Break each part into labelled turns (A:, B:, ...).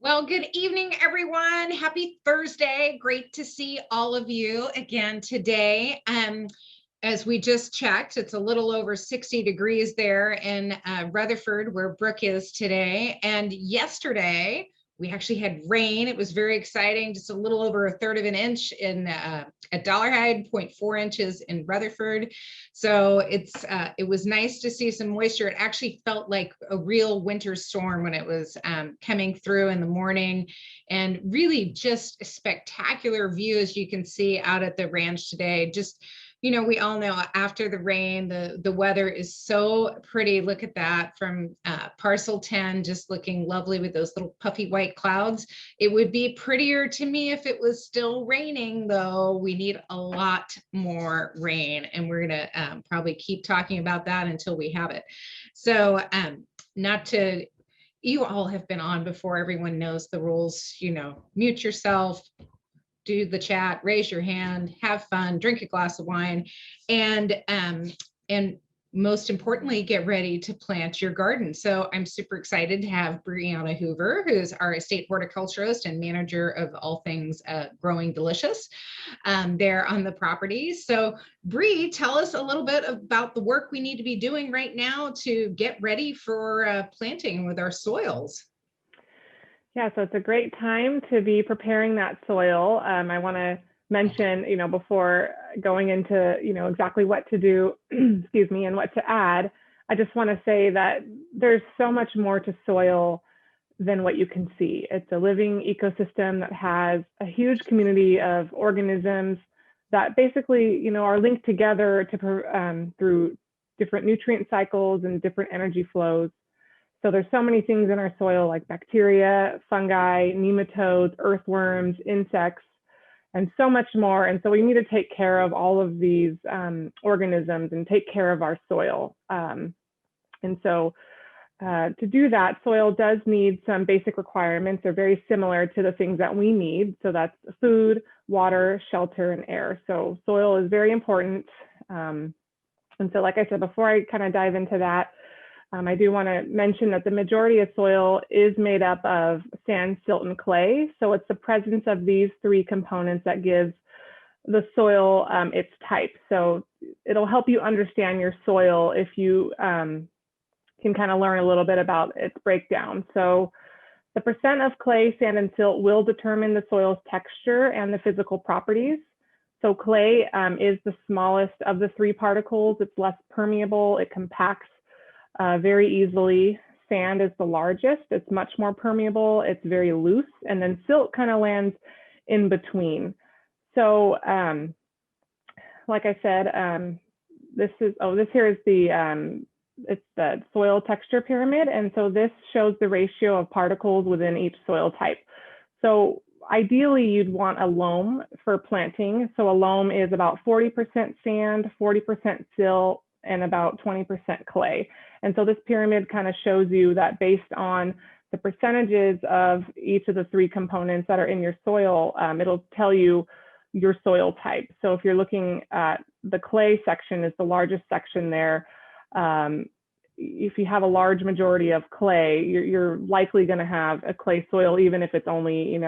A: Well, good evening, everyone. Happy Thursday. Great to see all of you again today. As we just checked, it's a little over 60 degrees there in Rutherford, where Brooke is today. And yesterday, we actually had rain. It was very exciting, just a little over a third of an inch in at Dollarhide, 0.4 inches in Rutherford. So it was nice to see some moisture. It actually felt like a real winter storm when it was coming through in the morning, and really just a spectacular view, as you can see out at the ranch today. Just, we all know after the rain, the weather is so pretty. Look at that from parcel 10, just looking lovely with those little puffy white clouds. It would be prettier to me if it was still raining, though. We need a lot more rain, and we're going to probably keep talking about that until we have it. So you all have been on before. Everyone knows the rules, mute yourself, do the chat, raise your hand, have fun, drink a glass of wine, and most importantly, get ready to plant your garden. So I'm super excited to have Bri Hoover, who's our estate horticulturist and manager of all things growing delicious there on the property. So Bri, tell us a little bit about the work we need to be doing right now to get ready for planting with our soils.
B: Yeah, so it's a great time to be preparing that soil. I want to mention, before going into, exactly what to do, excuse me, and what to add, I just want to say that there's so much more to soil than what you can see. It's a living ecosystem that has a huge community of organisms that basically, are linked together through different nutrient cycles and different energy flows. So there's so many things in our soil like bacteria, fungi, nematodes, earthworms, insects, and so much more. And so we need to take care of all of these organisms and take care of our soil. And so to do that, soil does need some basic requirements. They're very similar to the things that we need. So that's food, water, shelter, and air. So soil is very important. And so like I said, before I kind of dive into that, I do want to mention that the majority of soil is made up of sand, silt, and clay. So it's the presence of these three components that gives the soil its type. So it'll help you understand your soil if you can kind of learn a little bit about its breakdown. So the percent of clay, sand, and silt will determine the soil's texture and the physical properties. So clay is the smallest of the three particles. It's less permeable. It compacts very easily. Sand is the largest. It's much more permeable. It's very loose. And then silt kind of lands in between. So like I said, this here is it's the soil texture pyramid. And so this shows the ratio of particles within each soil type. So ideally you'd want a loam for planting. So a loam is about 40% sand, 40% silt, and about 20% clay. And so this pyramid kind of shows you that based on the percentages of each of the three components that are in your soil, it'll tell you your soil type. So if you're looking at the clay section is the largest section there. If you have a large majority of clay, you're likely going to have a clay soil, even if it's only,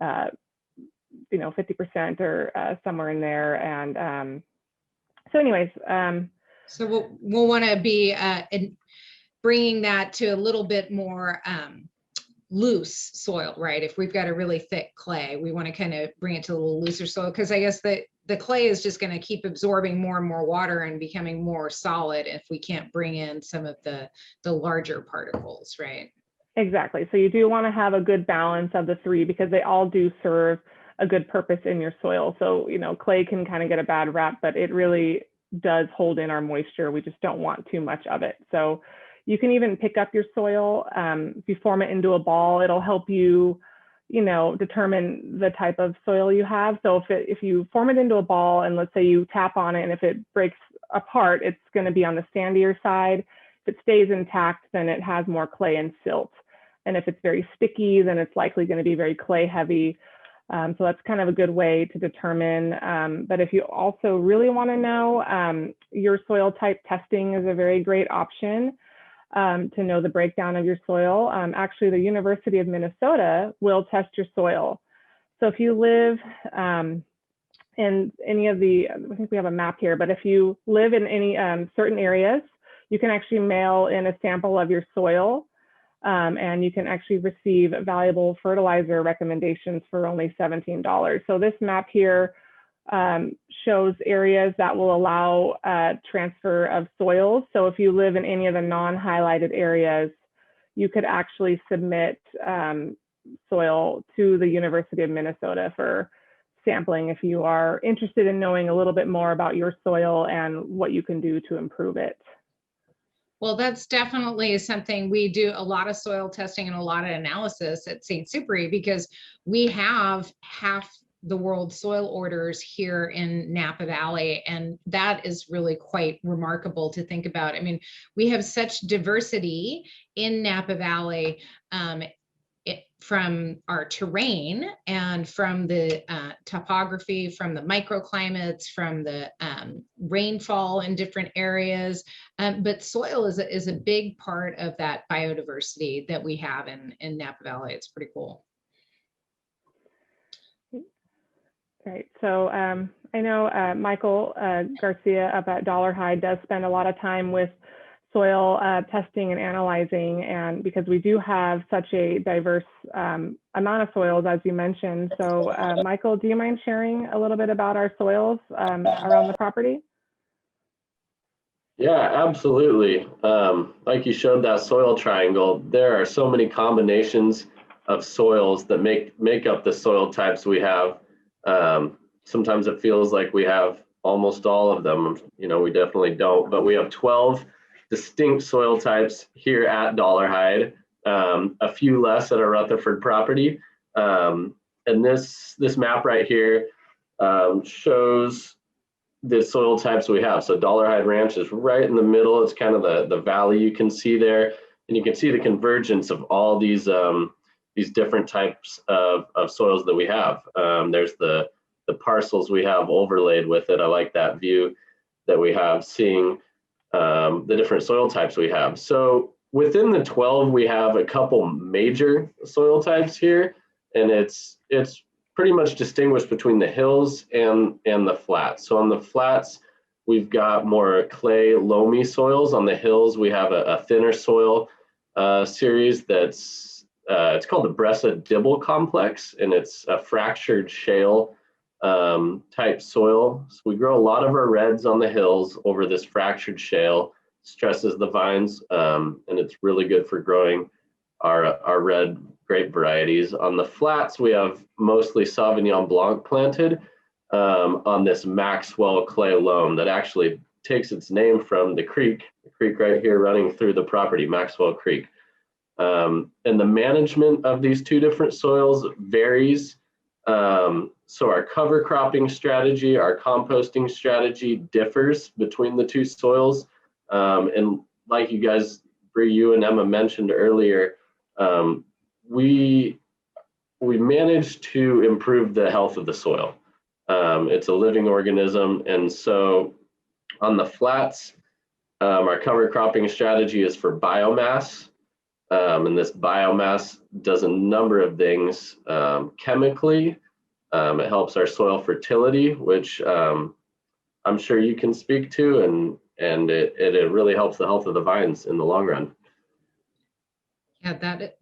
B: 50% or somewhere in there. And so anyways,
A: so we'll want to be bringing that to a little bit more loose soil, right? If we've got a really thick clay, we want to kind of bring it to a little looser soil, because I guess the clay is just going to keep absorbing more and more water and becoming more solid if we can't bring in some of the larger particles, right?
B: Exactly. So you do want to have a good balance of the three, because they all do serve a good purpose in your soil. So, clay can kind of get a bad rap, but it really does hold in our moisture. We just don't want too much of it. So you can even pick up your soil. If you form it into a ball, it'll help you, determine the type of soil you have. So if you form it into a ball and let's say you tap on it, and if it breaks apart, it's going to be on the sandier side. If it stays intact, then it has more clay and silt. And if it's very sticky, then it's likely going to be very clay heavy. So that's kind of a good way to determine. But if you also really want to know, your soil type testing is a very great option. to know the breakdown of your soil. Actually, the University of Minnesota will test your soil. So if you live in any of the, I think we have a map here, but if you live in any certain areas, you can actually mail in a sample of your soil, and you can actually receive valuable fertilizer recommendations for only $17. So this map here shows areas that will allow transfer of soils. So if you live in any of the non-highlighted areas, you could actually submit soil to the University of Minnesota for sampling if you are interested in knowing a little bit more about your soil and what you can do to improve it.
A: Well, that's definitely something. We do a lot of soil testing and a lot of analysis at St. Supéry because we have half the world's soil orders here in Napa Valley. And that is really quite remarkable to think about. I mean, we have such diversity in Napa Valley from our terrain and from the topography, from the microclimates, from the rainfall in different areas. But soil is a big part of that biodiversity that we have in Napa Valley. It's pretty cool.
B: Great. So I know Michael Garcia up at Dollarhide does spend a lot of time with soil testing and analyzing, and because we do have such a diverse amount of soils, as you mentioned. So Michael, do you mind sharing a little bit about our soils around the property?
C: Yeah, absolutely. Like you showed that soil triangle, there are so many combinations of soils that make up the soil types we have. Sometimes it feels like we have almost all of them. You know, we definitely don't, but we have 12 distinct soil types here at Dollarhide, a few less at our Rutherford property. And this map right here shows the soil types we have. So Dollarhide Ranch is right in the middle. It's kind of the valley you can see there, and you can see the convergence of all these different types of soils that we have. There's the parcels we have overlaid with it. I like that view that we have, seeing the different soil types we have. So within the 12, we have a couple major soil types here, and it's pretty much distinguished between the hills and the flats. So on the flats, we've got more clay, loamy soils. On the hills, we have a thinner soil series that's it's called the Bressa Dibble Complex, and it's a fractured shale type soil. So we grow a lot of our reds on the hills over this fractured shale, stresses the vines, and it's really good for growing our red grape varieties. On the flats, we have mostly Sauvignon Blanc planted on this Maxwell clay loam that actually takes its name from the creek right here running through the property, Maxwell Creek. And the management of these two different soils varies. So our cover cropping strategy, our composting strategy differs between the two soils. And like you guys, Bri, you and Emma mentioned earlier, we managed to improve the health of the soil. It's a living organism, and so on the flats, our cover cropping strategy is for biomass. And this biomass does a number of things chemically. It helps our soil fertility, which I'm sure you can speak to, and it really helps the health of the vines in the long run.
A: Yeah,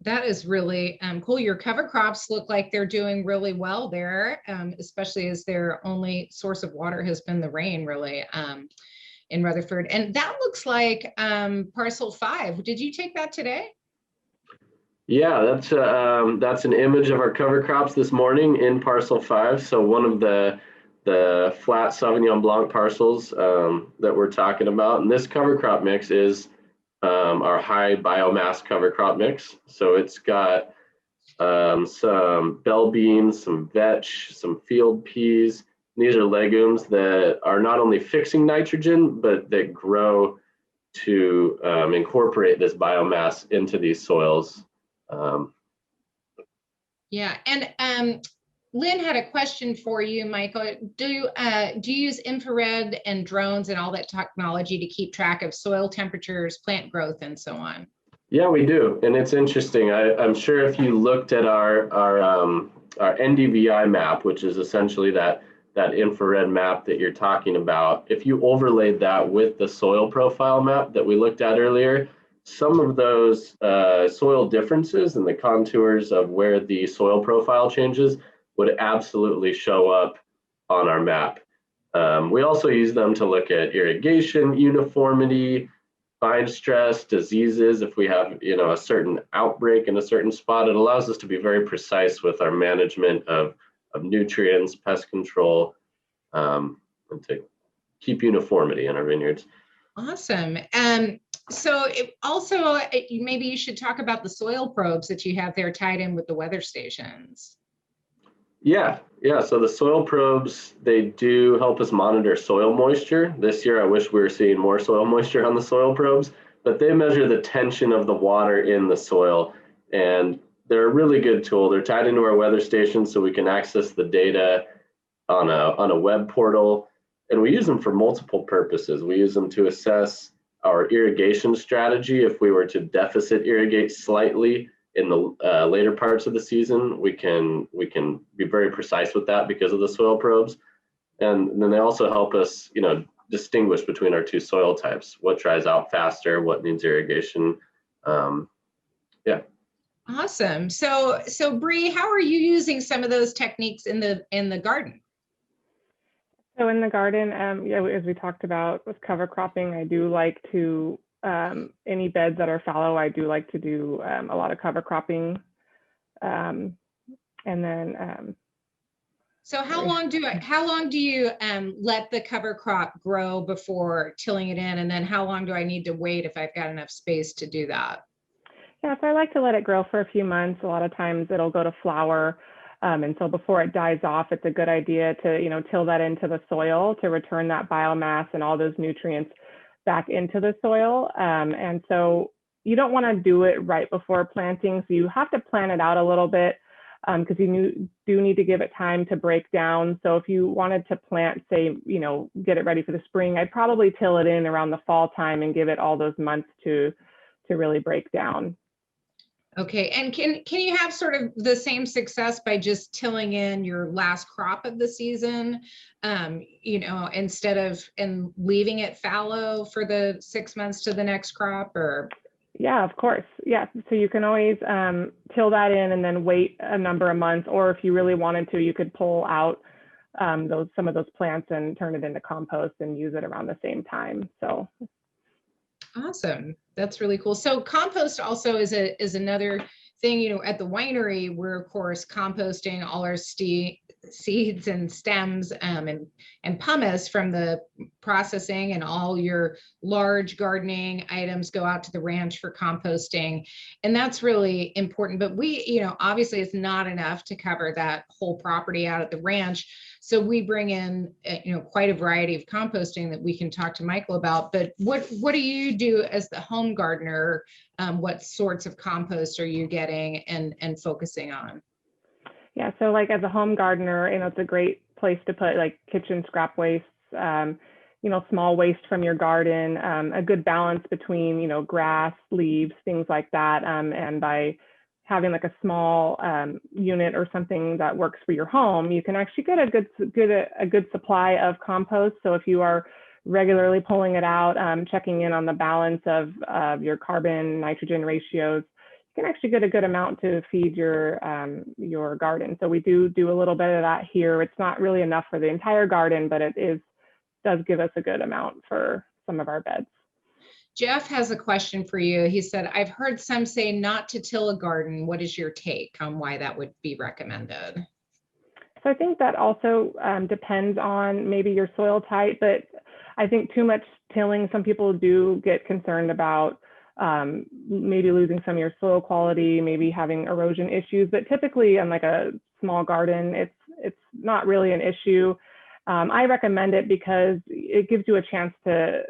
A: that is really cool. Your cover crops look like they're doing really well there, especially as their only source of water has been the rain, really, in Rutherford. And that looks like parcel 5. Did you take that today?
C: Yeah, that's an image of our cover crops this morning in parcel 5. So one of the flat Sauvignon Blanc parcels that we're talking about, and this cover crop mix is our high biomass cover crop mix. So it's got some bell beans, some vetch, some field peas. These are legumes that are not only fixing nitrogen, but that grow to incorporate this biomass into these soils.
A: Yeah, and Lynn had a question for you, Michael. Do you use infrared and drones and all that technology to keep track of soil temperatures, plant growth, and so on?
C: Yeah, we do, and it's interesting. I'm sure if you looked at our NDVI map, which is essentially that infrared map that you're talking about, if you overlaid that with the soil profile map that we looked at earlier, some of those soil differences and the contours of where the soil profile changes would absolutely show up on our map. We also use them to look at irrigation uniformity, vine stress, diseases. If we have, a certain outbreak in a certain spot, it allows us to be very precise with our management of nutrients, pest control, and to keep uniformity in our vineyards.
A: Awesome. So maybe you should talk about the soil probes that you have there tied in with the weather stations.
C: Yeah. So the soil probes, they do help us monitor soil moisture. This year, I wish we were seeing more soil moisture on the soil probes, but they measure the tension of the water in the soil, and they're a really good tool. They're tied into our weather station, so we can access the data on a web portal, and we use them for multiple purposes. We use them to assess our irrigation strategy. If we were to deficit irrigate slightly in the later parts of the season, we can be very precise with that because of the soil probes. And then they also help us, distinguish between our two soil types, what dries out faster, what needs irrigation. Yeah.
A: Awesome. So Bri, how are you using some of those techniques in the garden?
B: So in the garden, as we talked about with cover cropping, I do like to, any beds that are fallow, I do like to do a lot of cover cropping. And then,
A: so how long do you let the cover crop grow before tilling it in? And then how long do I need to wait if I've got enough space to do that?
B: Yeah, so I like to let it grow for a few months. A lot of times it'll go to flower. And so before it dies off, it's a good idea to, till that into the soil to return that biomass and all those nutrients back into the soil. And so you don't want to do it right before planting. So you have to plan it out a little bit because you do need to give it time to break down. So if you wanted to plant, say, get it ready for the spring, I'd probably till it in around the fall time and give it all those months to really break down.
A: Okay, and can you have sort of the same success by just tilling in your last crop of the season, instead of leaving it fallow for the 6 months to the next crop, or?
B: Yeah, of course. Yeah, so you can always till that in and then wait a number of months, or if you really wanted to, you could pull out some of those plants and turn it into compost and use it around the same time. So.
A: Awesome. That's really cool. So compost also is another thing, at the winery, we're of course composting all our seeds and stems and pumice from the processing, and all your large gardening items go out to the ranch for composting. And that's really important. But we, obviously it's not enough to cover that whole property out at the ranch. So we bring in, quite a variety of composting that we can talk to Michael about. But what do you do as the home gardener? What sorts of compost are you getting and focusing on?
B: Yeah, so like as a home gardener, it's a great place to put like kitchen scrap waste, small waste from your garden, a good balance between, grass, leaves, things like that. And by having like a small unit or something that works for your home, you can actually get a good supply of compost. So if you are regularly pulling it out, checking in on the balance of your carbon nitrogen ratios, you can actually get a good amount to feed your garden. So we do a little bit of that here. It's not really enough for the entire garden, but it does give us a good amount for some of our beds.
A: Jeff has a question for you. He said, I've heard some say not to till a garden. What is your take on why that would be recommended?
B: So I think that also depends on maybe your soil type, but I think too much tilling, some people do get concerned about maybe losing some of your soil quality, maybe having erosion issues, but typically on like a small garden, it's not really an issue. I recommend it because it gives you a chance to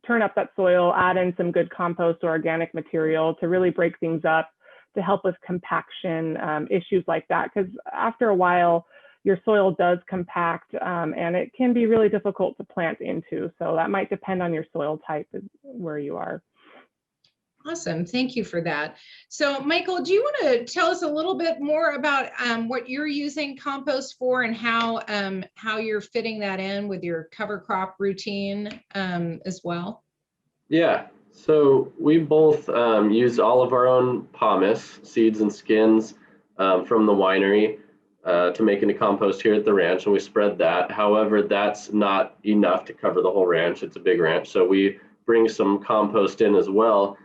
B: turn up that soil, add in some good compost or organic material to really break things up, to help with compaction issues like that. Because after a while, your soil does compact and it can be really difficult to plant into. So that might depend on your soil type where you are.
A: Awesome. Thank you for that. So Michael, do you want to tell us a little bit more about what you're using compost for and how you're fitting that in with your cover crop routine as well?
C: Yeah, so we both use all of our own pomace, seeds and skins from the winery to make into compost here at the ranch, and we spread that. However, that's not enough to cover the whole ranch. It's a big ranch, so we bring some compost in as well.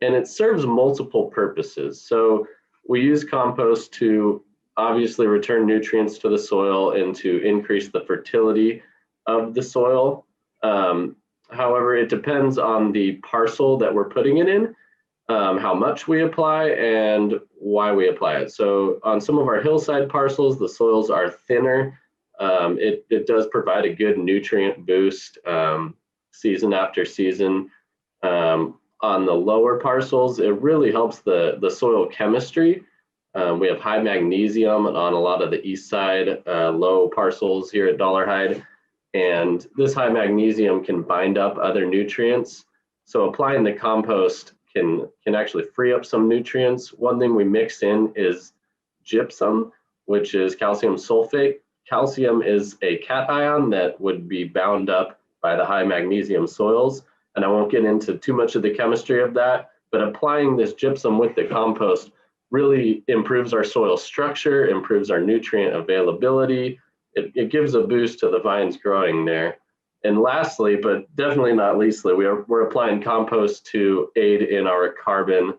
C: And it serves multiple purposes. So we use compost to obviously return nutrients to the soil and to increase the fertility of the soil. However, it depends on the parcel that we're putting it in, how much we apply and why we apply it. So on some of our hillside parcels, the soils are thinner. It does provide a good nutrient boost season after season. On the lower parcels, it really helps the soil chemistry. We have high magnesium on a lot of the east side low parcels here at Dollarhide, and this high magnesium can bind up other nutrients. So applying the compost can actually free up some nutrients. One thing we mix in is gypsum, which is calcium sulfate. Calcium is a cation that would be bound up by the high magnesium soils. And I won't get into too much of the chemistry of that, but applying this gypsum with the compost really improves our soil structure, improves our nutrient availability. It gives a boost to the vines growing there. And lastly, but definitely not leastly, we're applying compost to aid in our carbon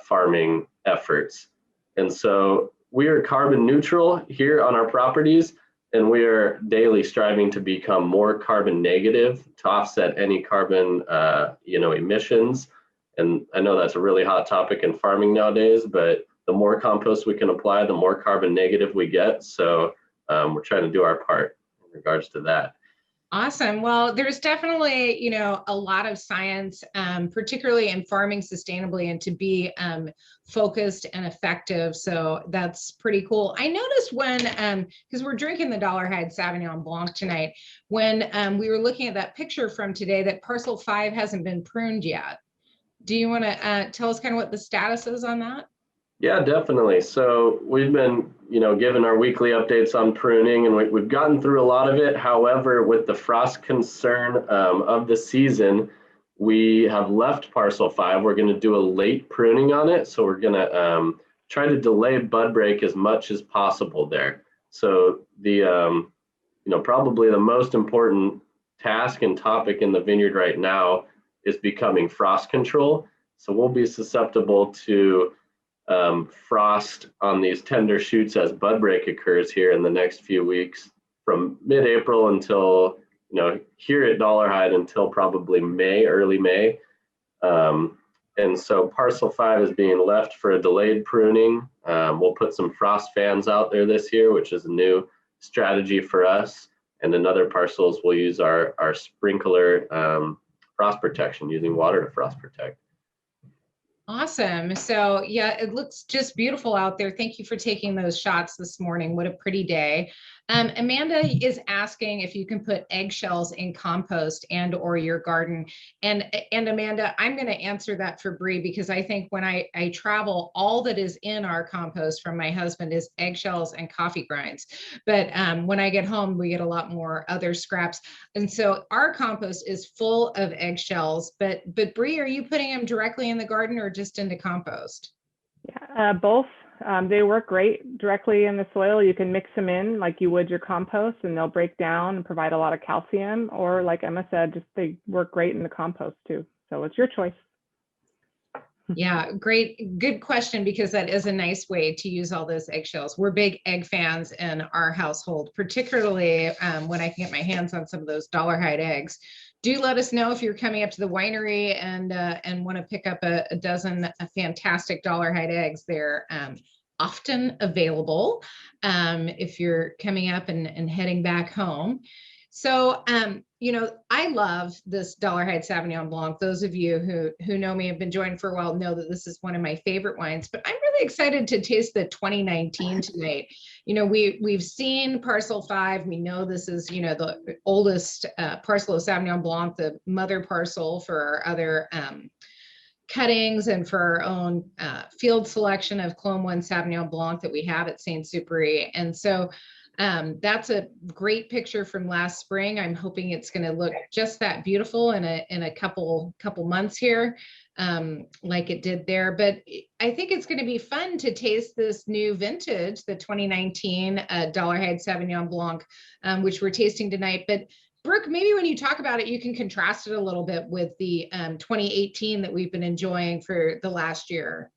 C: farming efforts. And so we are carbon neutral here on our properties, and we are daily striving to become more carbon negative to offset any carbon emissions. And I know that's a really hot topic in farming nowadays, but the more compost we can apply, the more carbon negative we get. So we're trying to do our part in regards to that.
A: Awesome. Well, there's definitely, a lot of science, particularly in farming sustainably and to be focused and effective. So that's pretty cool. I noticed when, because we're drinking the Dollarhide Sauvignon Blanc tonight, when we were looking at that picture from today, that parcel 5 hasn't been pruned yet. Do you want to tell us kind of what the status is on that?
C: Yeah, definitely. So we've been, given our weekly updates on pruning, and we've gotten through a lot of it. However, with the frost concern of the season, we have left parcel 5. We're going to do a late pruning on it. So we're going to try to delay bud break as much as possible there. So the, probably the most important task and topic in the vineyard right now is becoming frost control. So we'll be susceptible to frost on these tender shoots as bud break occurs here in the next few weeks, from mid-April until, here at Dollarhide until probably May, early May. And so parcel 5 is being left for a delayed pruning. We'll put some frost fans out there this year, which is a new strategy for us. And in other parcels, we'll use our sprinkler frost protection, using water to frost protect.
A: Awesome. So yeah, it looks just beautiful out there. Thank you for taking those shots this morning. What a pretty day. Amanda is asking if you can put eggshells in compost and or your garden. And Amanda, I'm going to answer that for Bri, because I think when I travel, all that is in our compost from my husband is eggshells and coffee grinds. But when I get home, we get a lot more other scraps. And so our compost is full of eggshells. But Bri, are you putting them directly in the garden or just into compost?
B: Yeah, both. They work great directly in the soil. You can mix them in like you would your compost, and they'll break down and provide a lot of calcium. Or like Emma said, just they work great in the compost too. So it's your choice.
A: Yeah, great. Good question, because that is a nice way to use all those eggshells. We're big egg fans in our household, particularly when I can get my hands on some of those Dollarhide eggs. Do let us know if you're coming up to the winery and want to pick up a dozen fantastic Dollarhide eggs. They're often available if you're coming up and heading back home. So, I love this Dollarhide Sauvignon Blanc. Those of you who know me, have been joining for a while, know that this is one of my favorite wines, but I'm really excited to taste the 2019 tonight. We've seen Parcel 5. We know this is, the oldest parcel of Sauvignon Blanc, the mother parcel for our other cuttings and for our own field selection of Clone 1 Sauvignon Blanc that we have at St. Supéry. And so that's a great picture from last spring. I'm hoping it's going to look just that beautiful in a couple months here, like it did there. But I think it's going to be fun to taste this new vintage, the 2019 Dollarhide Sauvignon Blanc, which we're tasting tonight. But Brooke, maybe when you talk about it, you can contrast it a little bit with the 2018 that we've been enjoying for the last year.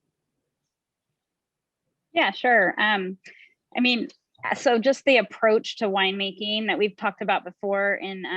D: Yeah, sure. So just the approach to winemaking that we've talked about before, and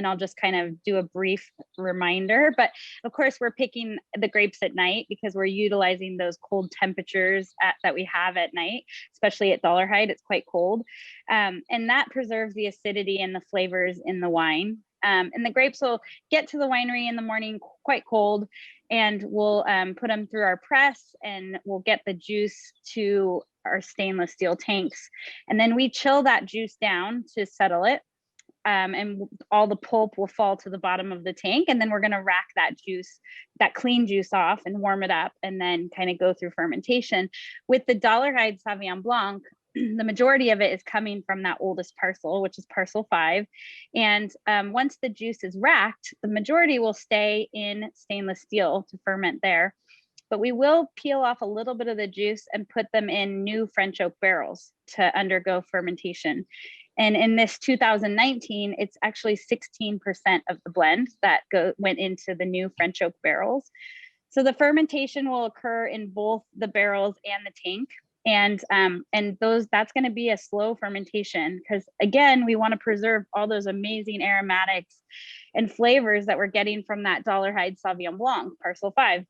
D: I'll just kind of do a brief reminder, but of course we're picking the grapes at night because we're utilizing those cold temperatures that we have at night, especially at Dollarhide. It's quite cold. And that preserves the acidity and the flavors in the wine. And the grapes will get to the winery in the morning quite cold, and we'll put them through our press, and we'll get the juice to our stainless steel tanks. And then we chill that juice down to settle it. And all the pulp will fall to the bottom of the tank. And then we're going to rack that clean juice off and warm it up, and then kind of go through fermentation. With the Dollarhide Sauvignon Blanc, the majority of it is coming from that oldest parcel, which is parcel 5. And once the juice is racked, the majority will stay in stainless steel to ferment there. But we will peel off a little bit of the juice and put them in new French oak barrels to undergo fermentation. And in this 2019, it's actually 16% of the blend that went into the new French oak barrels. So the fermentation will occur in both the barrels and the tank. And that's going to be a slow fermentation because, again, we want to preserve all those amazing aromatics and flavors that we're getting from that Dollarhide Sauvignon Blanc, Parcel 5.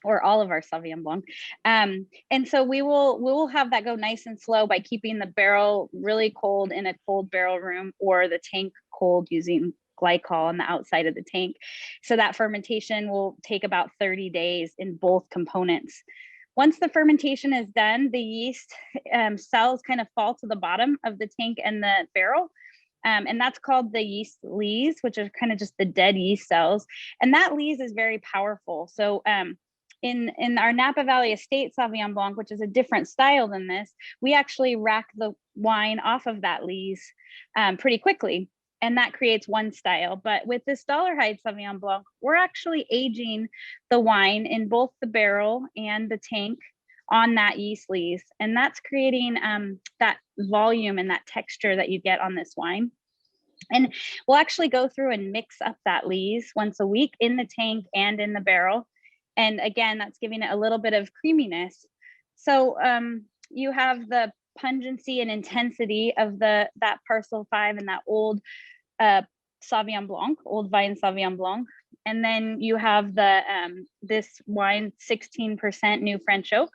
D: Or all of our Sauvignon Blanc. And so we will have that go nice and slow by keeping the barrel really cold in a cold barrel room, or the tank cold using glycol on the outside of the tank. So that fermentation will take about 30 days in both components. Once the fermentation is done, the yeast cells kind of fall to the bottom of the tank and the barrel. And that's called the yeast lees, which are kind of just the dead yeast cells. And that lees is very powerful. So in our Napa Valley Estate Sauvignon Blanc, which is a different style than this, we actually rack the wine off of that lees pretty quickly. And that creates one style. But with this Dollarhide Sauvignon Blanc, we're actually aging the wine in both the barrel and the tank on that yeast lees. And that's creating that volume and that texture that you get on this wine. And we'll actually go through and mix up that lees once a week in the tank and in the barrel. And again, that's giving it a little bit of creaminess. So you have the pungency and intensity of that Parcel 5 and that old Sauvignon Blanc, old vine Sauvignon Blanc. And then you have this wine, 16% new French oak.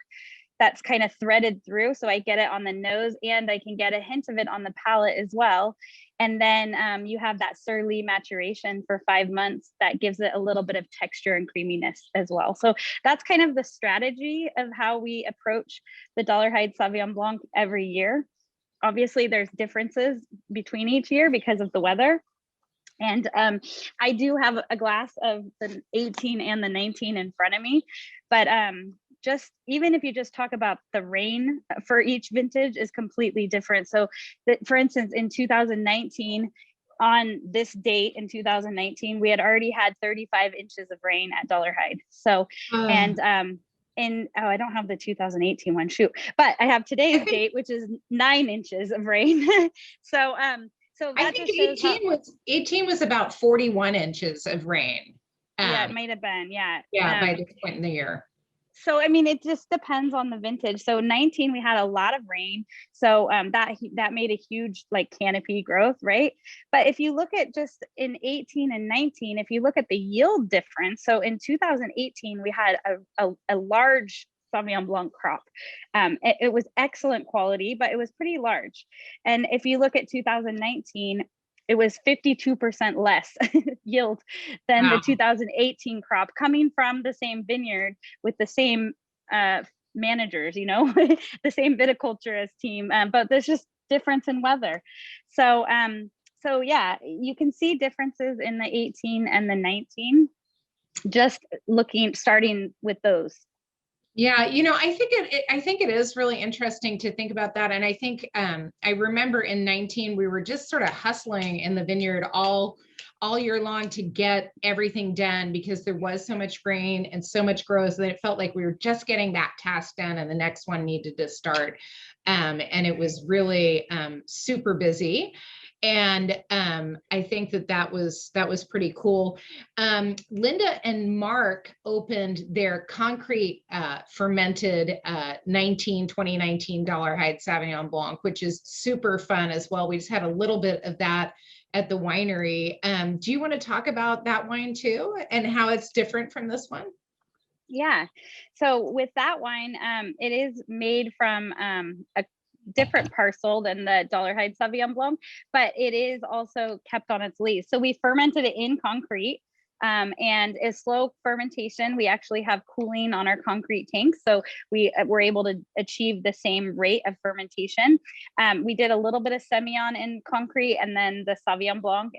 D: That's kind of threaded through. So I get it on the nose, and I can get a hint of it on the palate as well. And then you have that Sur-Lie maturation for 5 months that gives it a little bit of texture and creaminess as well. So that's kind of the strategy of how we approach the Dollarhide Sauvignon Blanc every year. Obviously, there's differences between each year because of the weather. And I do have a glass of the 18 and the 19 in front of me, but just even if you just talk about the rain for each vintage is completely different. So for instance, in 2019, on this date in 2019, we had already had 35 inches of rain at Dollarhide. So, and I don't have the 2018 one, shoot, but I have today's date, which is 9 inches of rain. So that
A: I think 18 was about 41 inches of rain.
D: Yeah, it might have been. Yeah.
A: Yeah, by this point in the year.
D: So, I mean, it just depends on the vintage. So 19, we had a lot of rain. So that made a huge canopy growth, right? But if you look at just in 18 and 19, if you look at the yield difference, so in 2018, we had a large Sauvignon Blanc crop. It was excellent quality, but it was pretty large. And if you look at 2019, it was 52% less yield than the 2018 crop, coming from the same vineyard with the same managers, you know, the same viticulturist team, but there's just difference in weather. So so yeah, you can see differences in the 18 and the 19, just starting with those.
A: Yeah, you know, I think it is really interesting to think about that. And I think I remember in 19 we were just sort of hustling in the vineyard all year long to get everything done, because there was so much grain and so much growth that it felt like we were just getting that task done and the next one needed to start. And it was really super busy. And I think that was pretty cool. Linda and Mark opened their concrete fermented 2019 Dollarhide Sauvignon Blanc, which is super fun as well. We just had a little bit of that at the winery. Do you want to talk about that wine too, and how it's different from this one?
D: Yeah. So with that wine, it is made from a different parcel than the Dollarhide Sauvignon Blanc, but it is also kept on its lees. So we fermented it in concrete, and a slow fermentation. We actually have cooling on our concrete tanks, so we were able to achieve the same rate of fermentation. We did a little bit of Semillon in concrete, and then the Sauvignon Blanc,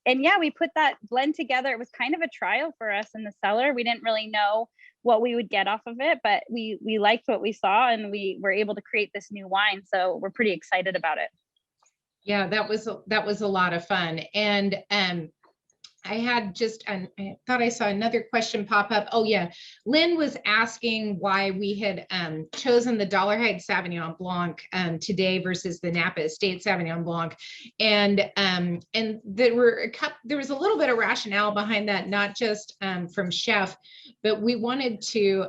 D: and yeah, we put that blend together. It was kind of a trial for us in the cellar. We didn't really know what we would get off of it, but we liked what we saw, and we were able to create this new wine. So we're pretty excited about it.
A: Yeah, that was a lot of fun. And I had I thought I saw another question pop up. Oh yeah, Lynn was asking why we had chosen the Dollarhide Sauvignon Blanc today versus the Napa Estate Sauvignon Blanc, and there was a little bit of rationale behind that, not just from Chef, but we wanted to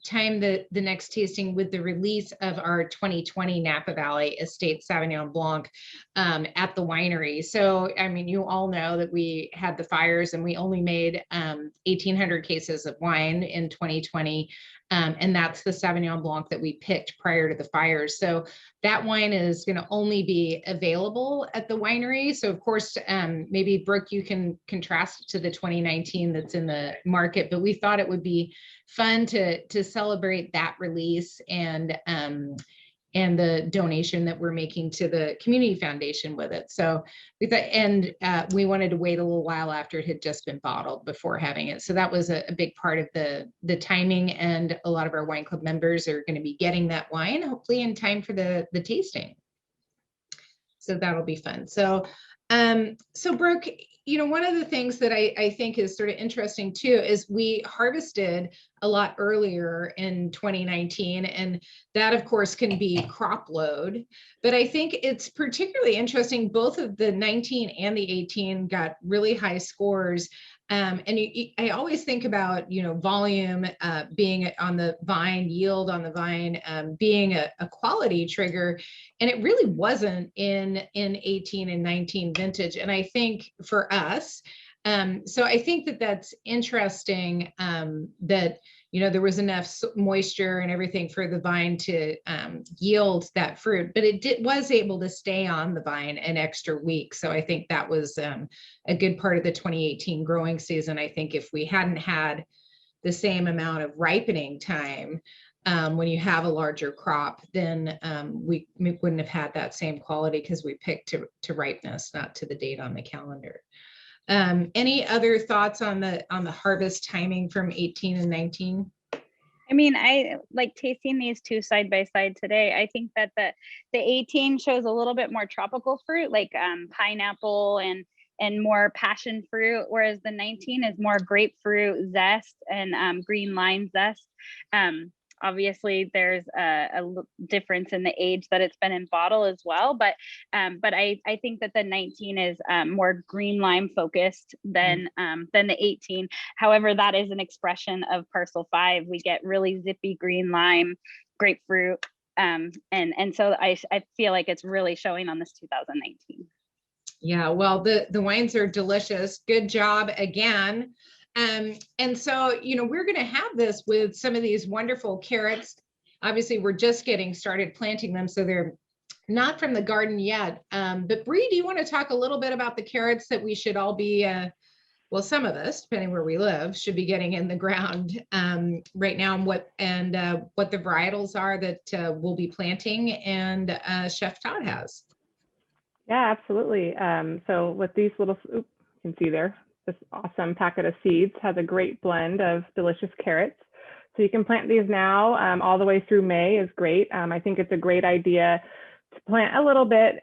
A: time the next tasting with the release of our 2020 Napa Valley Estate Sauvignon Blanc at the winery. So I mean, you all know that we had the fires and we only made 1,800 cases of wine in 2020. And that's the Sauvignon Blanc that we picked prior to the fires. So that wine is going to only be available at the winery. So of course, maybe Brooke, you can contrast it to the 2019 that's in the market, but we thought it would be fun to celebrate that release and the donation that we're making to the community foundation with it. So we thought, and we wanted to wait a little while after it had just been bottled before having it. So that was a big part of the timing, and a lot of our wine club members are going to be getting that wine hopefully in time for the tasting. So that'll be fun. So Brooke, you know, one of the things that I think is sort of interesting too is we harvested a lot earlier in 2019, and that of course can be crop load, but I think it's particularly interesting, both of the 19 and the 18 got really high scores. I always think about, you know, volume being on the vine, yield on the vine being a quality trigger, and it really wasn't in 18 and 19 vintage. And I think for us, so I think that's interesting that, you know, there was enough moisture and everything for the vine to yield that fruit, but it was able to stay on the vine an extra week. So I think that was a good part of the 2018 growing season. I think if we hadn't had the same amount of ripening time, when you have a larger crop, then we wouldn't have had that same quality, because we picked to ripeness, not to the date on the calendar. Any other thoughts on the harvest timing from 18 and 19?
D: I mean, I like tasting these two side by side today. I think that the 18 shows a little bit more tropical fruit, like pineapple and more passion fruit, whereas the 19 is more grapefruit zest and green lime zest. Obviously, there's a difference in the age that it's been in bottle as well, but I think that the 19 is more green lime focused than the 18. However, that is an expression of parcel 5. We get really zippy green lime, grapefruit, and so I feel like it's really showing on this 2019.
A: Yeah, well, the wines are delicious. Good job again. And so, you know, we're going to have this with some of these wonderful carrots. Obviously, we're just getting started planting them, so they're not from the garden yet. But Bri, do you want to talk a little bit about the carrots that we should all be, well, some of us, depending where we live, should be getting in the ground right now, and what the varietals are that we'll be planting, and Chef Todd has.
B: Yeah, absolutely. So with these little, you can see there, this awesome packet of seeds has a great blend of delicious carrots. So you can plant these now all the way through May is great. I think it's a great idea to plant a little bit,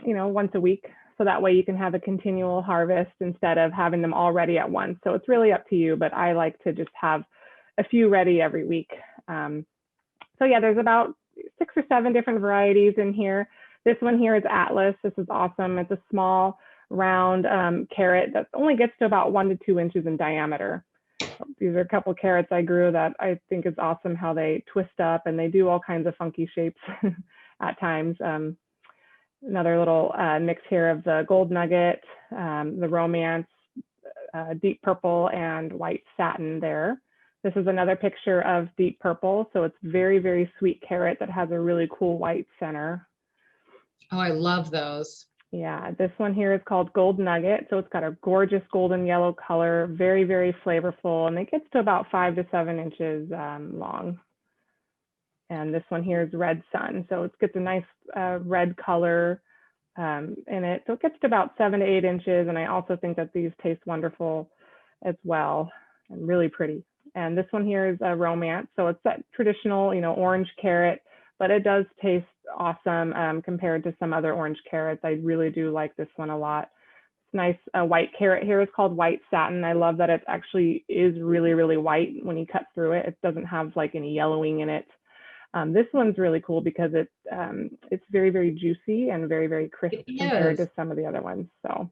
B: you know, once a week. So that way you can have a continual harvest instead of having them all ready at once. So it's really up to you, but I like to just have a few ready every week. So yeah, there's about 6 or 7 different varieties in here. This one here is Atlas. This is awesome. It's a small round carrot that only gets to about 1 to 2 inches in diameter. These are a couple carrots I grew that I think is awesome how they twist up and they do all kinds of funky shapes at times. Another little mix here of the Gold Nugget, the Romance, deep purple and white satin there. This is another picture of deep purple. So it's very, very sweet carrot that has a really cool white center.
A: Oh, I love those.
B: Yeah, this one here is called Gold Nugget. So it's got a gorgeous golden yellow color, very, very flavorful, and it gets to about 5 to 7 inches long. And this one here is Red Sun. So it gets a nice red color in it. So it gets to about 7 to 8 inches. And I also think that these taste wonderful as well and really pretty. And this one here is a Romance. So it's that traditional, you know, orange carrot, but it does taste awesome compared to some other orange carrots. I really do like this one a lot. It's nice. White carrot here is called White Satin. I love that it actually is really, really white when you cut through it. It doesn't have like any yellowing in it. This one's really cool because it's very, very juicy and very, very crisp compared to some of the other ones. So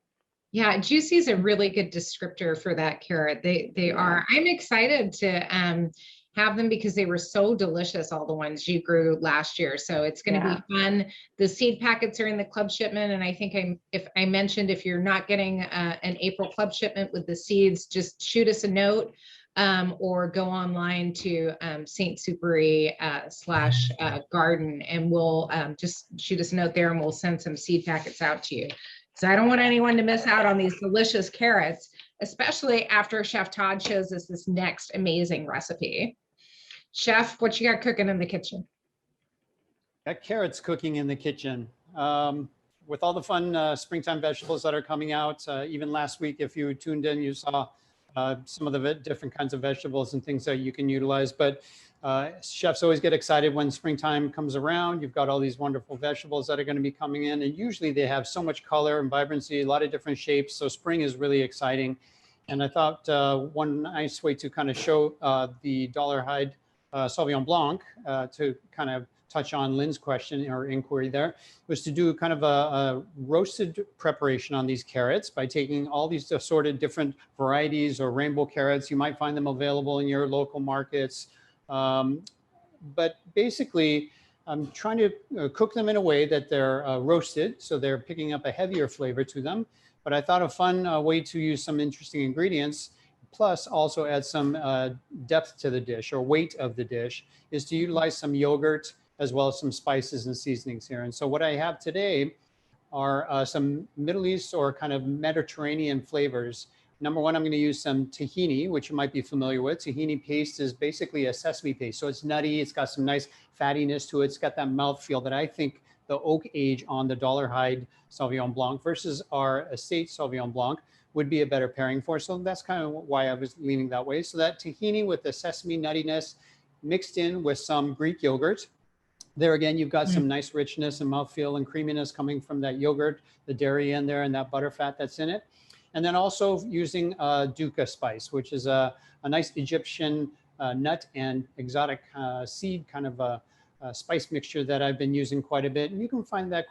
A: yeah, juicy is a really good descriptor for that carrot. They are. I'm excited to have them because they were so delicious, all the ones you grew last year. So it's going to be fun. The seed packets are in the club shipment. And I think if I mentioned, if you're not getting an April club shipment with the seeds, just shoot us a note or go online to St. Supéry / garden, and we'll just shoot us a note there and we'll send some seed packets out to you. So I don't want anyone to miss out on these delicious carrots, especially after Chef Todd shows us this next amazing recipe. Chef, what you got cooking in the kitchen?
E: Got carrots cooking in the kitchen. With all the fun springtime vegetables that are coming out, even last week, if you tuned in, you saw some of the different kinds of vegetables and things that you can utilize. But chefs always get excited when springtime comes around. You've got all these wonderful vegetables that are going to be coming in, and usually they have so much color and vibrancy, a lot of different shapes. So spring is really exciting. And I thought one nice way to kind of show the Dollarhide Sauvignon Blanc to kind of touch on Lynn's question or inquiry there was to do kind of a roasted preparation on these carrots by taking all these assorted different varieties or rainbow carrots. You might find them available in your local markets. But basically, I'm trying to cook them in a way that they're roasted, so they're picking up a heavier flavor to them. But I thought a fun way to use some interesting ingredients, plus also add some depth to the dish or weight of the dish, is to utilize some yogurt as well as some spices and seasonings here. And so what I have today are some Middle East or kind of Mediterranean flavors. Number one, I'm going to use some tahini, which you might be familiar with. Tahini paste is basically a sesame paste. So it's nutty. It's got some nice fattiness to it. It's got that mouthfeel that I think the oak age on the Dollarhide Sauvignon Blanc versus our Estate Sauvignon Blanc would be a better pairing for. So that's kind of why I was leaning that way. So that tahini with the sesame nuttiness mixed in with some Greek yogurt. There again, you've got some nice richness and mouthfeel and creaminess coming from that yogurt, the dairy in there and that butter fat that's in it. And then also using Dukkah spice, which is a nice Egyptian nut and exotic seed kind of a spice mixture that I've been using quite a bit. And you can find that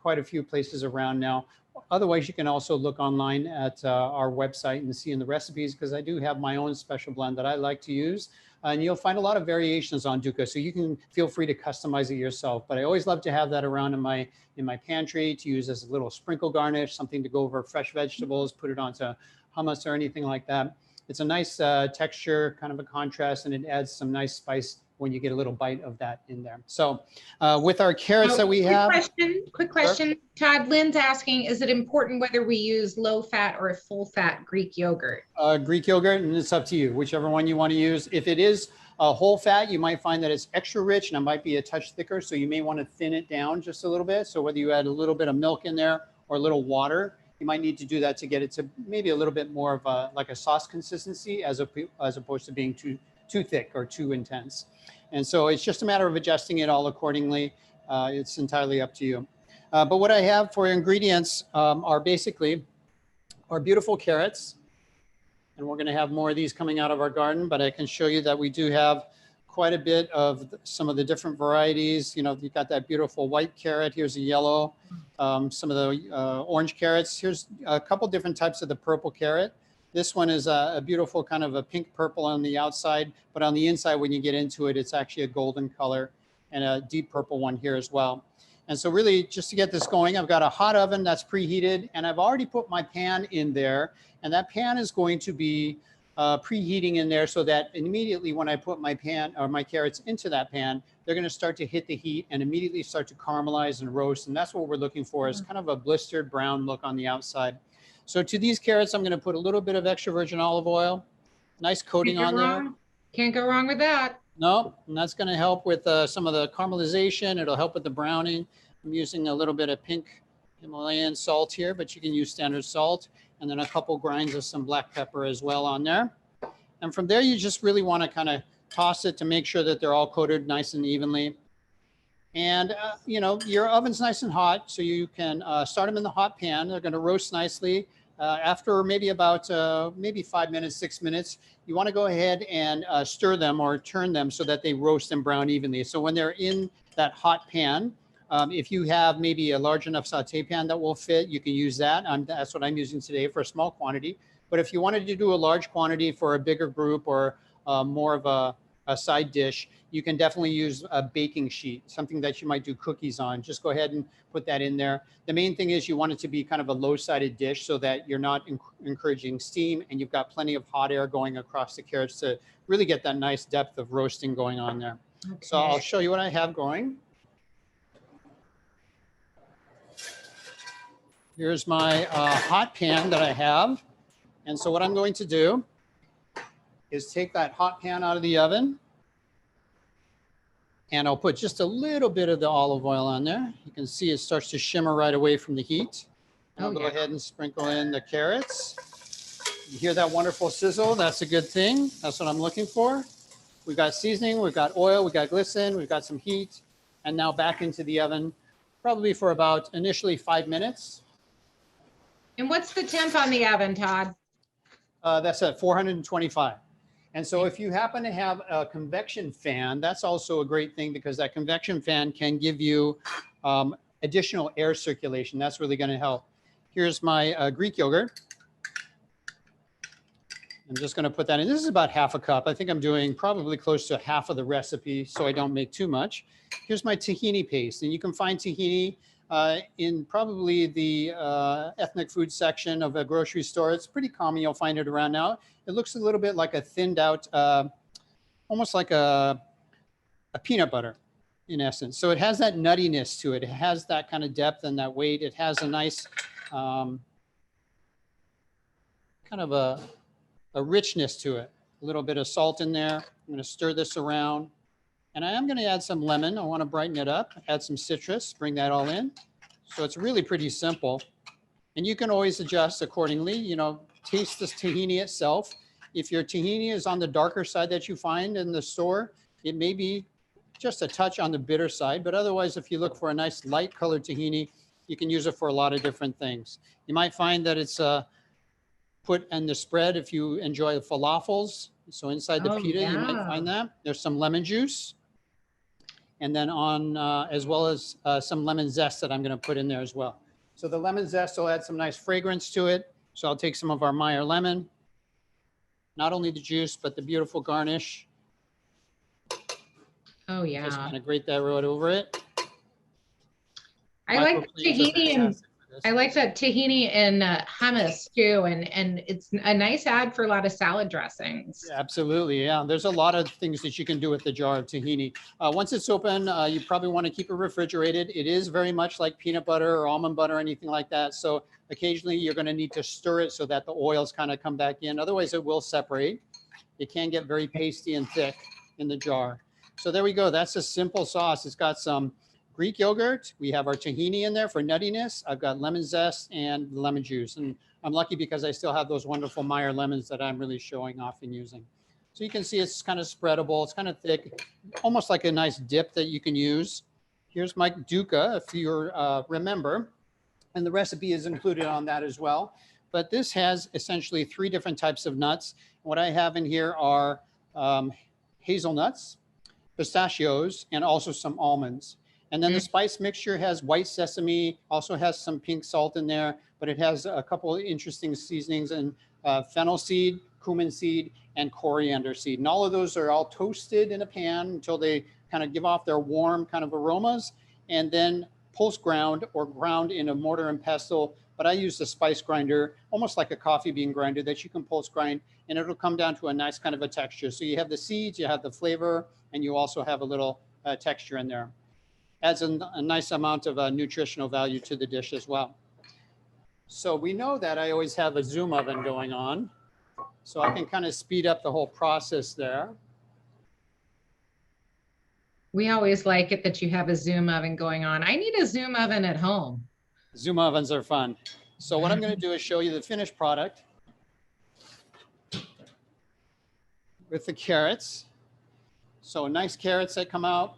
E: quite a few places around now. Otherwise, you can also look online at our website and see in the recipes, because I do have my own special blend that I like to use. And you'll find a lot of variations on Dukkah, so you can feel free to customize it yourself. But I always love to have that around in my pantry to use as a little sprinkle garnish, something to go over fresh vegetables, put it onto hummus or anything like that. It's a nice texture, kind of a contrast, and it adds some nice spice when you get a little bite of that in there. So with our carrots that we have.
A: Quick question, Todd. Lynn's asking, is it important whether we use low fat or full fat Greek yogurt?
E: Greek yogurt, and it's up to you, whichever one you want to use. If it is whole fat, you might find that it's extra rich and it might be a touch thicker. So you may want to thin it down just a little bit. So whether you add a little bit of milk in there or a little water, you might need to do that to get it to maybe a little bit more of a, like a sauce consistency as opposed to being too thick or too intense. And so it's just a matter of adjusting it all accordingly. It's entirely up to you. But what I have for ingredients are basically our beautiful carrots. And we're going to have more of these coming out of our garden, but I can show you that we do have quite a bit of some of the different varieties. You know, you've got that beautiful white carrot. Here's a yellow, some of the orange carrots. Here's a couple different types of the purple carrot. This one is a beautiful kind of a pink purple on the outside, but on the inside, when you get into it, it's actually a golden color, and a deep purple one here as well. And so really, just to get this going, I've got a hot oven that's preheated, and I've already put my pan in there, and that pan is going to be preheating in there so that immediately when I put my carrots into that pan, they're going to start to hit the heat and immediately start to caramelize and roast. And that's what we're looking for, is kind of a blistered brown look on the outside. So to these carrots, I'm going to put a little bit of extra virgin olive oil, nice coating on there.
A: Can't go wrong with that.
E: No, and that's going to help with some of the caramelization. It'll help with the browning. I'm using a little bit of pink Himalayan salt here, but you can use standard salt, and then a couple grinds of some black pepper as well on there. And from there, you just really want to kind of toss it to make sure that they're all coated nice and evenly. And, you know, your oven's nice and hot, so you can start them in the hot pan. They're going to roast nicely. After maybe about maybe 5 minutes, 6 minutes, you want to go ahead and stir them or turn them so that they roast and brown evenly. So when they're in that hot pan, if you have maybe a large enough saute pan that will fit, you can use that. That's what I'm using today for a small quantity. But if you wanted to do a large quantity for a bigger group or more of a side dish, you can definitely use a baking sheet, something that you might do cookies on. Just go ahead and put that in there. The main thing is you want it to be kind of a low-sided dish so that you're not encouraging steam, and you've got plenty of hot air going across the carrots to really get that nice depth of roasting going on there. Okay. So I'll show you what I have going. Here's my hot pan that I have. And so what I'm going to do is take that hot pan out of the oven, and I'll put just a little bit of the olive oil on there. You can see it starts to shimmer right away from the heat. I'll go ahead and sprinkle in the carrots. You hear that wonderful sizzle? That's a good thing. That's what I'm looking for. We've got seasoning, we've got oil, we've got glycerin, we've got some heat, and now back into the oven, probably for about initially 5 minutes.
A: And what's the temp on the oven, Todd?
E: That's at 425. And so if you happen to have a convection fan, that's also a great thing, because that convection fan can give you additional air circulation. That's really going to help. Here's my Greek yogurt. I'm just going to put that in. This is about half a cup. I think I'm doing probably close to half of the recipe, so I don't make too much. Here's my tahini paste, and you can find tahini in probably the ethnic food section of a grocery store. It's pretty common. You'll find it around now. It looks a little bit like a thinned out, almost like a peanut butter in essence. So it has that nuttiness to it. It has that kind of depth and that weight. It has a nice kind of a richness to it. A little bit of salt in there. I'm going to stir this around. And I am going to add some lemon. I want to brighten it up, add some citrus, bring that all in. So it's really pretty simple. And you can always adjust accordingly. You know, taste the tahini itself. If your tahini is on the darker side that you find in the store, it may be just a touch on the bitter side. But otherwise, if you look for a nice light colored tahini, you can use it for a lot of different things. You might find that it's put in the spread if you enjoy the falafels. So inside the pita, you might find that. There's some lemon juice. And then on, as well as some lemon zest that I'm going to put in there as well. So the lemon zest will add some nice fragrance to it. So I'll take some of our Meyer lemon, not only the juice, but the beautiful garnish.
A: Oh yeah.
E: Just kind of grate that right over it.
A: I like tahini and I like that tahini and hummus too, and it's a nice add for a lot of salad dressings.
E: Absolutely, yeah. There's a lot of things that you can do with the jar of tahini. Once it's open, you probably want to keep it refrigerated. It is very much like peanut butter or almond butter or anything like that. So occasionally you're going to need to stir it so that the oils kind of come back in. Otherwise it will separate. It can get very pasty and thick in the jar. So there we go. That's a simple sauce. It's got some Greek yogurt. We have our tahini in there for nuttiness. I've got lemon zest and lemon juice. And I'm lucky because I still have those wonderful Meyer lemons that I'm really showing off and using. So you can see it's kind of spreadable. It's kind of thick, almost like a nice dip that you can use. Here's my Dukkah, if you remember. And the recipe is included on that as well. But this has essentially 3 different types of nuts. What I have in here are hazelnuts, pistachios, and also some almonds. And then the spice mixture has white sesame, also has some pink salt in there, but it has a couple of interesting seasonings and fennel seed, cumin seed, and coriander seed. And all of those are all toasted in a pan until they kind of give off their warm kind of aromas, and then pulse ground or ground in a mortar and pestle. But I use the spice grinder, almost like a coffee bean grinder that you can pulse grind, and it'll come down to a nice kind of a texture. So you have the seeds, you have the flavor, and you also have a little texture in there. Adds a nice amount of nutritional value to the dish as well. So we know that I always have a Zoom oven going on, so I can kind of speed up the whole process there.
A: We always like it that you have a Zoom oven going on. I need a Zoom oven at home.
E: Zoom ovens are fun. So what I'm going to do is show you the finished product with the carrots. So nice carrots that come out.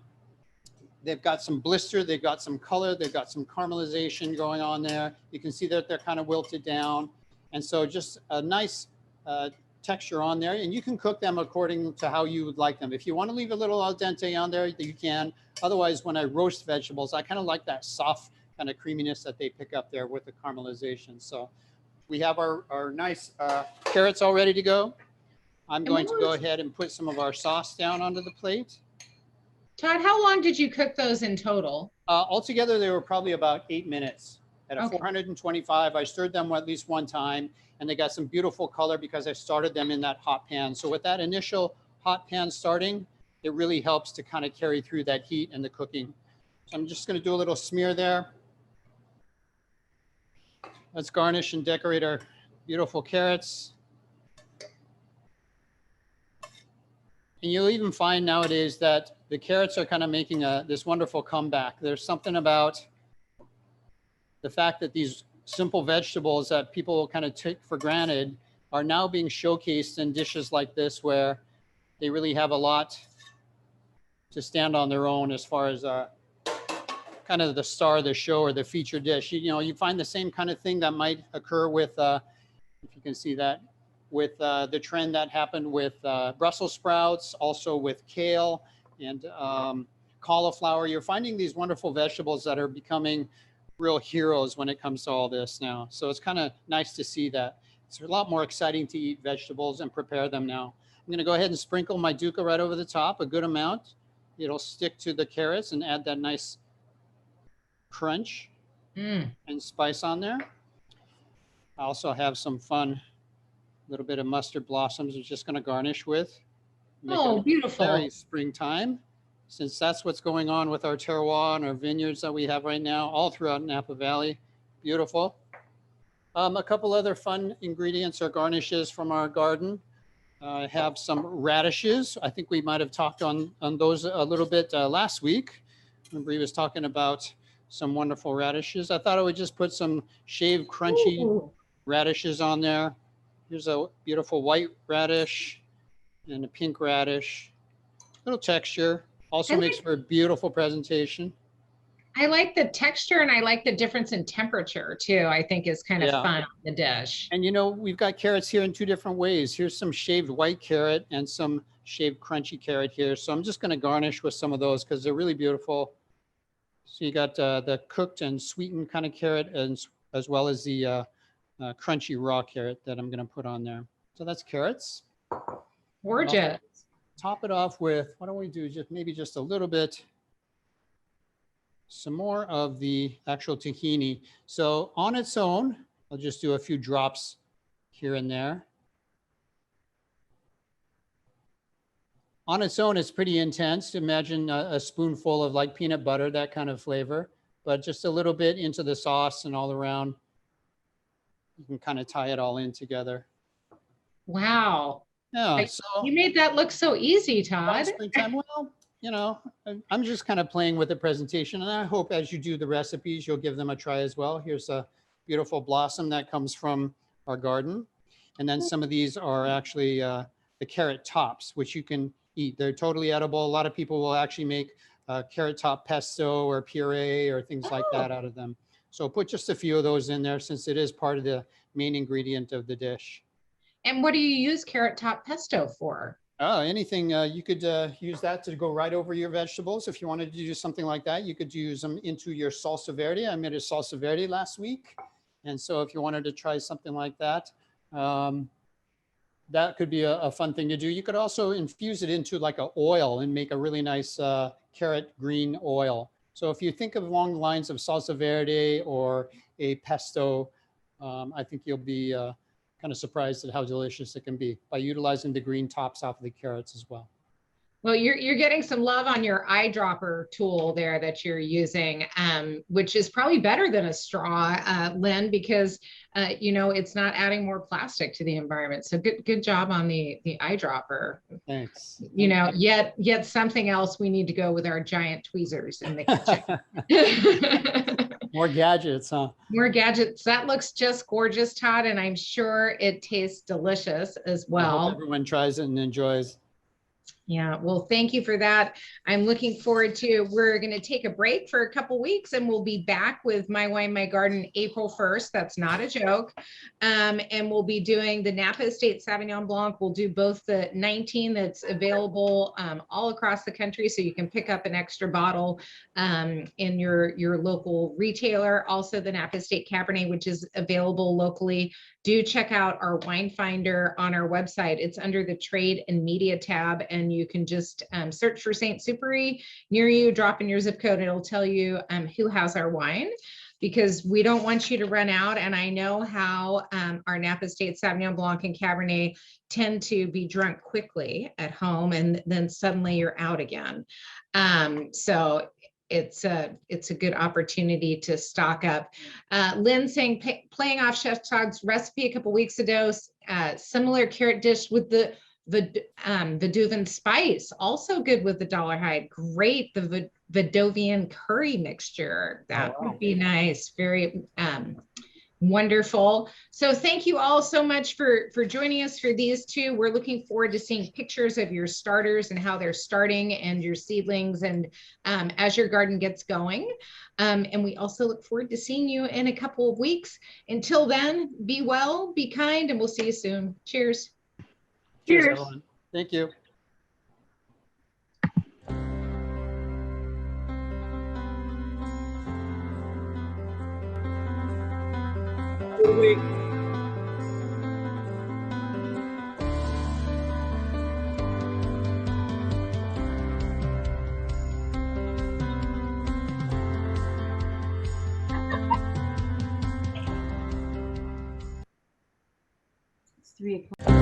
E: They've got some blister, they've got some color, they've got some caramelization going on there. You can see that they're kind of wilted down. And so just a nice texture on there. And you can cook them according to how you would like them. If you want to leave a little al dente on there, you can. Otherwise, when I roast vegetables, I kind of like that soft kind of creaminess that they pick up there with the caramelization. So we have our nice carrots all ready to go. I'm going to go ahead and put some of our sauce down onto the plate.
A: Todd, how long did you cook those in total?
E: Altogether, they were probably about 8 minutes at a 425. I stirred them at least one time, and they got some beautiful color because I started them in that hot pan. So with that initial hot pan starting, it really helps to kind of carry through that heat and the cooking. So I'm just going to do a little smear there. Let's garnish and decorate our beautiful carrots. And you'll even find nowadays that the carrots are kind of making this wonderful comeback. There's something about the fact that these simple vegetables that people kind of take for granted are now being showcased in dishes like this, where they really have a lot to stand on their own as far as kind of the star of the show or the feature dish. You know, you find the same kind of thing that might occur with, if you can see that, with the trend that happened with Brussels sprouts, also with kale and cauliflower. You're finding these wonderful vegetables that are becoming real heroes when it comes to all this now. So it's kind of nice to see that. It's a lot more exciting to eat vegetables and prepare them now. I'm going to go ahead and sprinkle my Dukkah right over the top, a good amount. It'll stick to the carrots and add that nice crunch and spice on there. I also have some fun little bit of mustard blossoms I'm just going to garnish with.
A: Oh, beautiful.
E: Very springtime, since that's what's going on with our terroir and our vineyards that we have right now all throughout Napa Valley. Beautiful. A couple other fun ingredients or garnishes from our garden. I have some radishes. I think we might have talked on those a little bit last week. Bri was talking about some wonderful radishes. I thought I would just put some shaved crunchy radishes on there. Here's a beautiful white radish and a pink radish. Little texture. Also makes for a beautiful presentation.
A: I like the texture, and I like the difference in temperature too. I think is kind of fun on the dish.
E: And you know, we've got carrots here in 2 different ways. Here's some shaved white carrot and some shaved crunchy carrot here. So I'm just going to garnish with some of those because they're really beautiful. So you got the cooked and sweetened kind of carrot, and as well as the crunchy raw carrot that I'm going to put on there. So that's carrots.
A: Gorgeous.
E: Top it off with, why don't we do maybe just a little bit some more of the actual tahini. So on its own, I'll just do a few drops here and there. On its own, it's pretty intense. Imagine a spoonful of like peanut butter, that kind of flavor, but just a little bit into the sauce and all around. You can kind of tie it all in together.
A: Wow.
E: Yeah, so
A: You made that look so easy, Todd.
E: springtime, well, you know, I'm just kind of playing with the presentation, and I hope as you do the recipes, you'll give them a try as well. Here's a beautiful blossom that comes from our garden. And then some of these are actually the carrot tops, which you can eat. They're totally edible. A lot of people will actually make carrot top pesto or puree or things like that out of them. So put just a few of those in there since it is part of the main ingredient of the dish.
A: And what do you use carrot top pesto for?
E: Oh, anything. You could use that to go right over your vegetables. If you wanted to do something like that, you could use them into your salsa verde. I made a salsa verde last week. And so if you wanted to try something like that, that could be a fun thing to do. You could also infuse it into like an oil and make a really nice carrot green oil. So if you think of along the lines of salsa verde or a pesto, I think you'll be kind of surprised at how delicious it can be by utilizing the green tops off of the carrots as well.
A: Well, you're getting some love on your eyedropper tool there that you're using, which is probably better than a straw, Lynn, because you know, it's not adding more plastic to the environment. So good job on the eyedropper.
E: Thanks.
A: You know, yet something else, we need to go with our giant tweezers in the kitchen.
E: More gadgets, huh?
A: More gadgets. That looks just gorgeous, Todd, and I'm sure it tastes delicious as well.
E: I hope everyone tries it and enjoys.
A: Yeah, well, thank you for that. I'm looking forward to, we're going to take a break for a couple weeks and we'll be back with My Wine, My Garden April 1st. That's not a joke. And we'll be doing the Napa Estate Sauvignon Blanc. We'll do both the 19 that's available all across the country, so you can pick up an extra bottle in your local retailer. Also the Napa Estate Cabernet, which is available locally. Do check out our wine finder on our website. It's under the trade and media tab, and you can just search for St. Supéry near you, drop in your zip code, and it'll tell you who has our wine, because we don't want you to run out. And I know how our Napa Estate Sauvignon Blanc and Cabernet tend to be drunk quickly at home, and then suddenly you're out again. So it's a good opportunity to stock up. Lynn saying, playing off Chef Todd's recipe a couple weeks ago, similar carrot dish with the Vadouvan spice, also good with the Dollarhide. Great, the Vadovian curry mixture. That would be nice. Very wonderful. So thank you all so much for joining us for these two. We're looking forward to seeing pictures of your starters and how they're starting, and your seedlings, and as your garden gets going. And we also look forward to seeing you in a couple of weeks. Until then, be well, be kind, and we'll see you soon. Cheers.
E: Cheers, everyone. Thank you.
F: Good week.
A: It's 3 o'clock.